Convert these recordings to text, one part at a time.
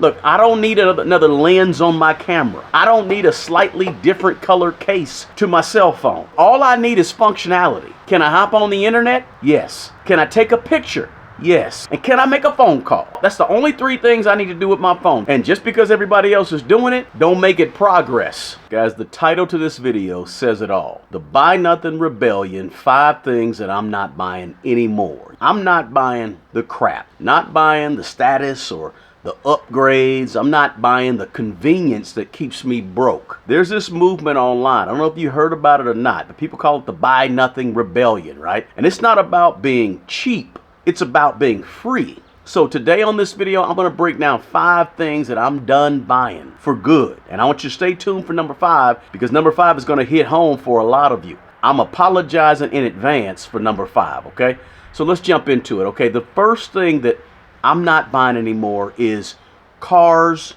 Look, I don't need another lens on my camera. I don't need a slightly different color case to my cell phone. All I need is functionality. Can I hop on the internet? Yes. Can I take a picture? Yes. And can I make a phone call? That's the only three things I need to do with my phone. And just because everybody else is doing it, don't make it progress. Guys, the title to this video says it all. The Buy Nothing Rebellion, 5 things that I'm not buying anymore. I'm not buying the crap. Not buying the status or the upgrades. I'm not buying the convenience that keeps me broke. There's this movement online. I don't know if you heard about it or not, but people call it the Buy Nothing Rebellion, right? And it's not about being cheap. It's about being free. So today on this video, I'm going to break down 5 things that I'm done buying for good. And I want you to stay tuned for number 5, because number 5 is going to hit home for a lot of you. I'm apologizing in advance for number 5, okay? So let's jump into it, okay? The first thing that I'm not buying anymore is cars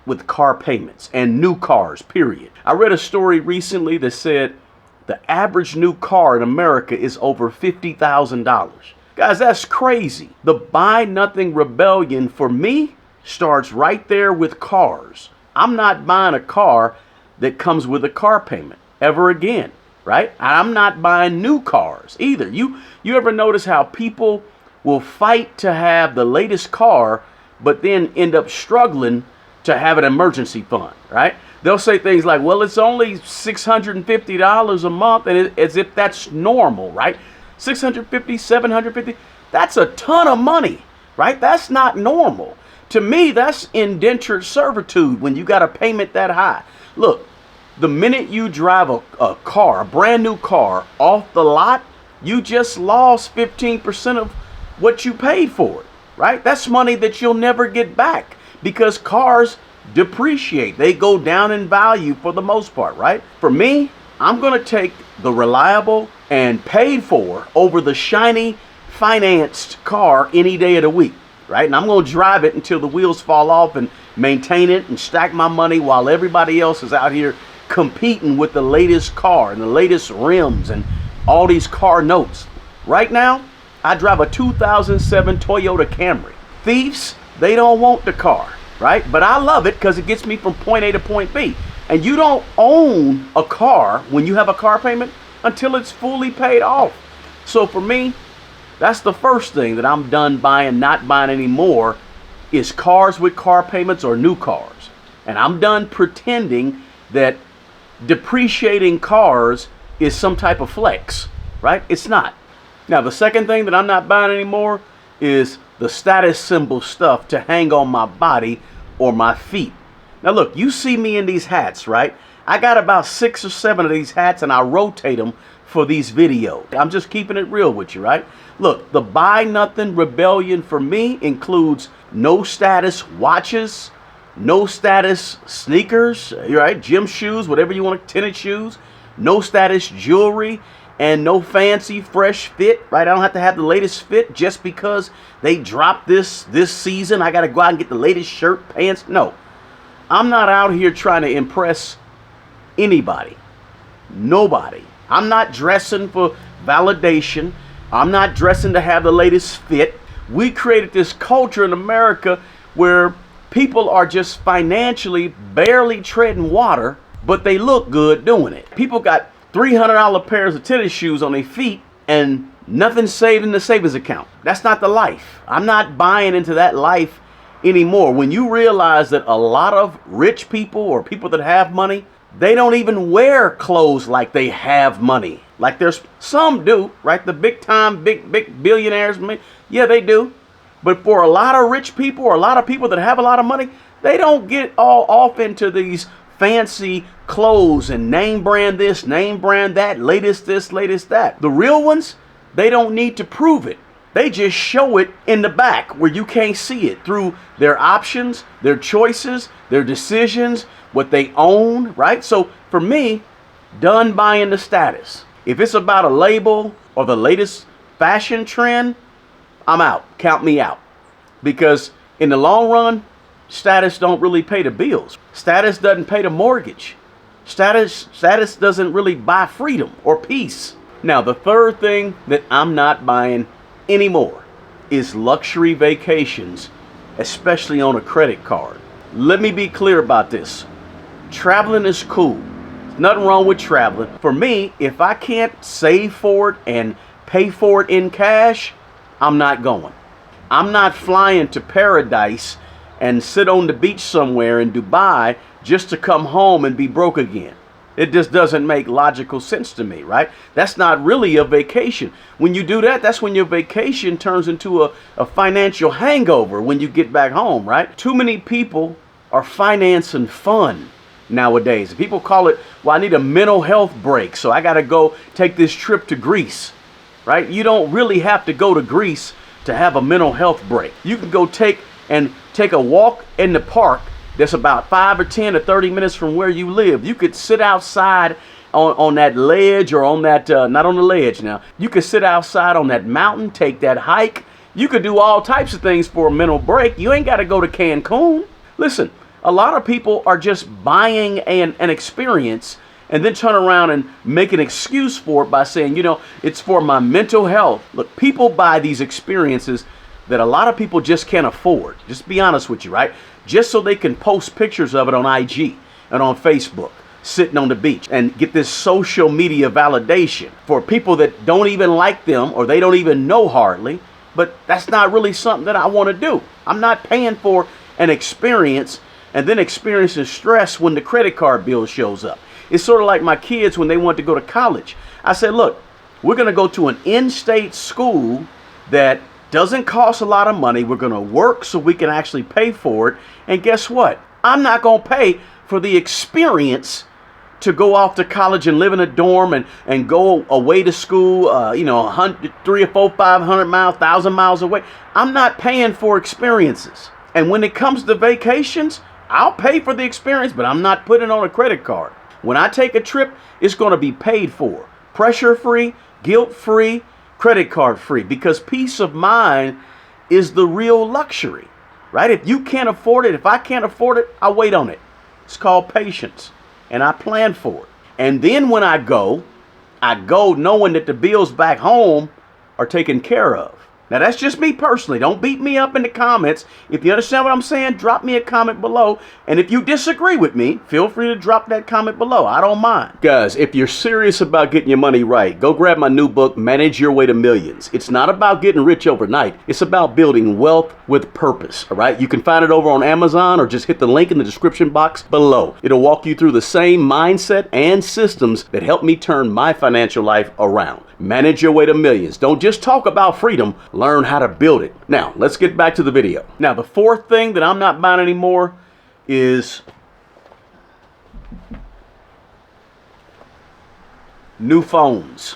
with car payments, and new cars, period. I read a story recently that said the average new car in America is over $50,000. Guys, that's crazy. The Buy Nothing Rebellion for me starts right there with cars. I'm not buying a car that comes with a car payment ever again, right? I'm not buying new cars either. You ever notice how people will fight to have the latest car, but then end up struggling to have an emergency fund, right? They'll say things like, well, it's only $650 a month, and as if that's normal, right? $650, $750, that's a ton of money, right? That's not normal. To me, that's indentured servitude when you got a payment that high. Look, the minute you drive a car, a brand new car, off the lot, you just lost 15% of what you paid for it, right? That's money that you'll never get back, because cars depreciate. They go down in value for the most part, right? For me, I'm going to take the reliable and paid for over the shiny financed car any day of the week, right? And I'm going to drive it until the wheels fall off and maintain it and stack my money while everybody else is out here competing with the latest car and the latest rims and all these car notes. Right now, I drive a 2007 Toyota Camry. Thieves, they don't want the car, right? But I love it because it gets me from point A to point B. And you don't own a car when you have a car payment until it's fully paid off. So for me, that's the first thing that I'm done buying, not buying anymore, is cars with car payments or new cars. And I'm done pretending that depreciating cars is some type of flex, right? It's not. Now, the second thing that I'm not buying anymore is the status symbol stuff to hang on my body or my feet. Now, look, you see me in these hats, right? I got about 6 or 7 of these hats, and I rotate them for these videos. I'm just keeping it real with you, right? Look, the Buy Nothing Rebellion for me includes no status watches, no status sneakers, right? Gym shoes, whatever you want, tennis shoes, no status jewelry, and no fancy fresh fit, right? I don't have to have the latest fit just because they dropped this season. I got to go out and get the latest shirt, pants. No, I'm not out here trying to impress anybody. Nobody. I'm not dressing for validation. I'm not dressing to have the latest fit. We created this culture in America where people are just financially barely treading water, but they look good doing it. People got $300 pairs of tennis shoes on their feet and nothing saved in the savings account. That's not the life. I'm not buying into that life anymore. When you realize that a lot of rich people or people that have money, they don't even wear clothes like they have money. Like there's some do, right? The big time, big billionaires, yeah, they do. But for a lot of rich people or a lot of people that have a lot of money, they don't get all off into these fancy clothes and name brand this, name brand that, latest this, latest that. The real ones, they don't need to prove it. They just show it in the back where you can't see it through their options, their choices, their decisions, what they own, right? So for me, done buying the status. If it's about a label or the latest fashion trend, I'm out. Count me out. Because in the long run, status don't really pay the bills. Status doesn't pay the mortgage. Status doesn't really buy freedom or peace. Now, the third thing that I'm not buying anymore is luxury vacations, especially on a credit card. let me be clear about this. Traveling is cool. There's nothing wrong with traveling. For me, if I can't save for it and pay for it in cash, I'm not going. I'm not flying to paradise and sit on the beach somewhere in Dubai just to come home and be broke again. It just doesn't make logical sense to me, right? That's not really a vacation. When you do that, that's when your vacation turns into a financial hangover when you get back home, right? Too many people are financing fun nowadays. People call it, well, I need a mental health break, so I got to go take this trip to Greece, right? You don't really have to go to Greece to have a mental health break. You can go take a walk in the park that's about 5 or 10 or 30 minutes from where you live. You could sit outside on that ledge, or on that, not on the ledge now. You could sit outside on that mountain, take that hike. You could do all types of things for a mental break. You ain't got to go to Cancun. Listen, a lot of people are just buying an experience and then turn around and make an excuse for it by saying, it's for my mental health. Look, people buy these experiences that a lot of people just can't afford. Just be honest with you, right? Just so they can post pictures of it on IG and on Facebook, sitting on the beach, and get this social media validation for people that don't even like them, or they don't even know hardly. But that's not really something that I want to do. I'm not paying for an experience and then experiencing stress when the credit card bill shows up. It's sort of like my kids when they want to go to college. I said, look, we're going to go to an in-state school that doesn't cost a lot of money. We're going to work so we can actually pay for it. And guess what? I'm not going to pay for the experience to go off to college and live in a dorm and go away to school, 100, 300 or 400, 500 miles, 1,000 miles away. I'm not paying for experiences. And when it comes to vacations, I'll pay for the experience, but I'm not putting it on a credit card. When I take a trip, it's going to be paid for. Pressure-free, guilt-free, credit card free, because peace of mind is the real luxury, right? If you can't afford it, if I can't afford it, I wait on it. It's called patience, and I plan for it. And then when I go knowing that the bills back home are taken care of. Now, that's just me personally. Don't beat me up in the comments. If you understand what I'm saying, drop me a comment below. And if you disagree with me, feel free to drop that comment below. I don't mind. Guys, if you're serious about getting your money right, go grab my new book, Manage Your Way to Millions. It's not about getting rich overnight. It's about building wealth with purpose, all right? You can find it over on Amazon, or just hit the link in the description box below. It'll walk you through the same mindset and systems that helped me turn my financial life around. Manage your way to millions. Don't just talk about freedom, learn how to build it. Now, let's get back to the video. Now, the fourth thing that I'm not buying anymore is new phones.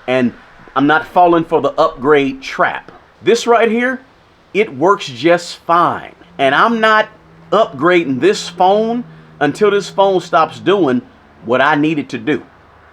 And I'm not falling for the upgrade trap. This right here, it works just fine. And I'm not upgrading this phone until this phone stops doing what I need it to do.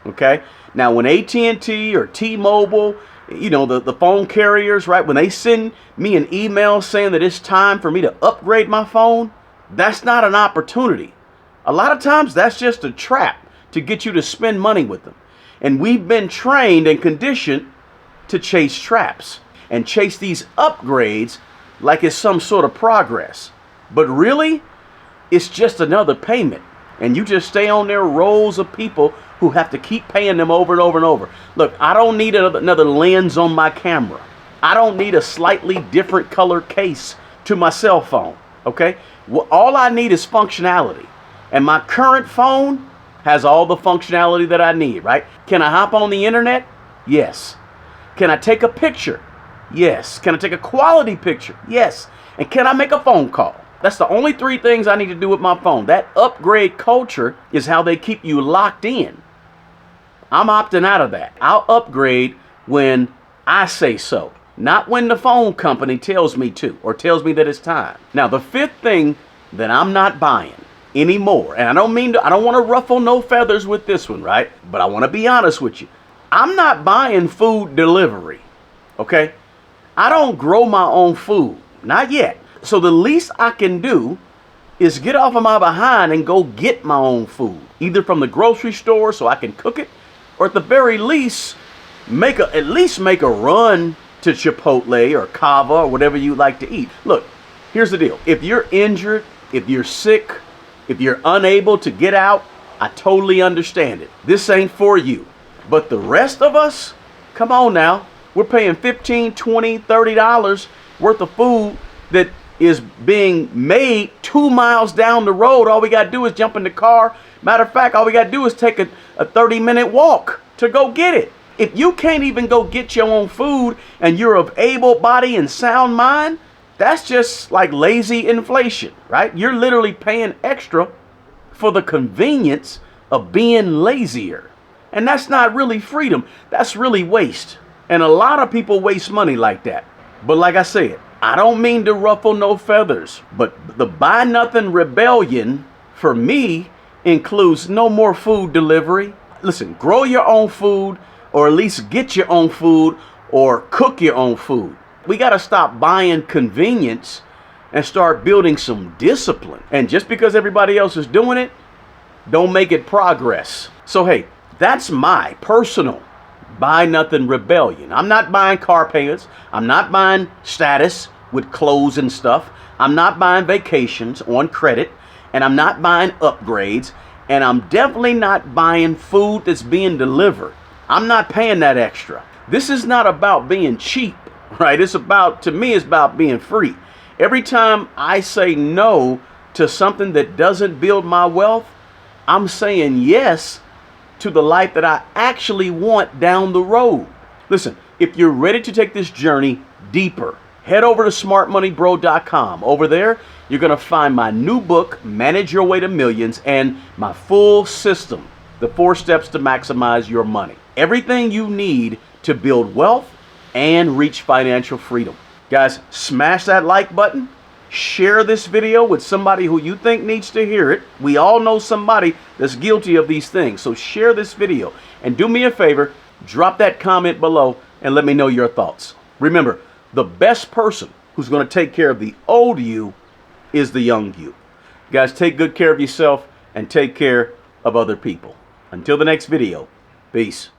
Okay? Now, when AT&T or T-Mobile, the phone carriers, right, when they send me an email saying that it's time for me to upgrade my phone, that's not an opportunity. A lot of times, that's just a trap to get you to spend money with them. And we've been trained and conditioned to chase traps and chase these upgrades like it's some sort of progress. But really, it's just another payment. And you just stay on there, rows of people who have to keep paying them over and over and over. Look, I don't need another lens on my camera. I don't need a slightly different color case to my cell phone, okay? Well, all I need is functionality. And my current phone has all the functionality that I need, right? Can I hop on the internet? Yes. Can I take a picture? Yes. Can I take a quality picture? Yes. And can I make a phone call? That's the only three things I need to do with my phone. That upgrade culture is how they keep you locked in. I'm opting out of that. I'll upgrade when I say so, not when the phone company tells me to or tells me that it's time. Now, the fifth thing that I'm not buying anymore, and I don't want to ruffle no feathers with this one, right? But I want to be honest with you. I'm not buying food delivery, okay? I don't grow my own food, not yet. So the least I can do is get off of my behind and go get my own food, either from the grocery store so I can cook it, or at the very least, at least make a run to Chipotle or Cava or whatever you like to eat. Look, here's the deal. If you're injured If you're sick, if you're unable to get out, I totally understand it. This ain't for you. But the rest of us, come on now. We're paying $15, $20, $30 worth of food that is being made 2 miles down the road. All we got to do is jump in the car. Matter of fact, all we got to do is take a 30-minute walk to go get it. If you can't even go get your own food and you're of able body and sound mind, that's just like lazy inflation, right? You're literally paying extra for the convenience of being lazier. And that's not really freedom. That's really waste. And a lot of people waste money like that. But like I said, I don't mean to ruffle no feathers, but the Buy Nothing rebellion for me includes no more food delivery. Listen, grow your own food, or at least get your own food, or cook your own food. We got to stop buying convenience and start building some discipline. And just because everybody else is doing it, don't make it progress. So hey, that's my personal Buy Nothing rebellion. I'm not buying car payments. I'm not buying status with clothes and stuff. I'm not buying vacations on credit. And I'm not buying upgrades. And I'm definitely not buying food that's being delivered. I'm not paying that extra. This is not about being cheap, right? To me, it's about being free. Every time I say no to something that doesn't build my wealth, I'm saying yes to the life that I actually want down the road. Listen, if you're ready to take this journey deeper, head over to smartmoneybro.com. Over there, you're going to find my new book, Manage Your Way to Millions, and my full system, the 4 steps to maximize your money. Everything you need to build wealth and reach financial freedom. Guys, smash that like button. Share this video with somebody who you think needs to hear it. We all know somebody that's guilty of these things. So share this video. And do me a favor, drop that comment below and let me know your thoughts. Remember, the best person who's going to take care of the old you is the young you. Guys, take good care of yourself and take care of other people. Until the next video, peace.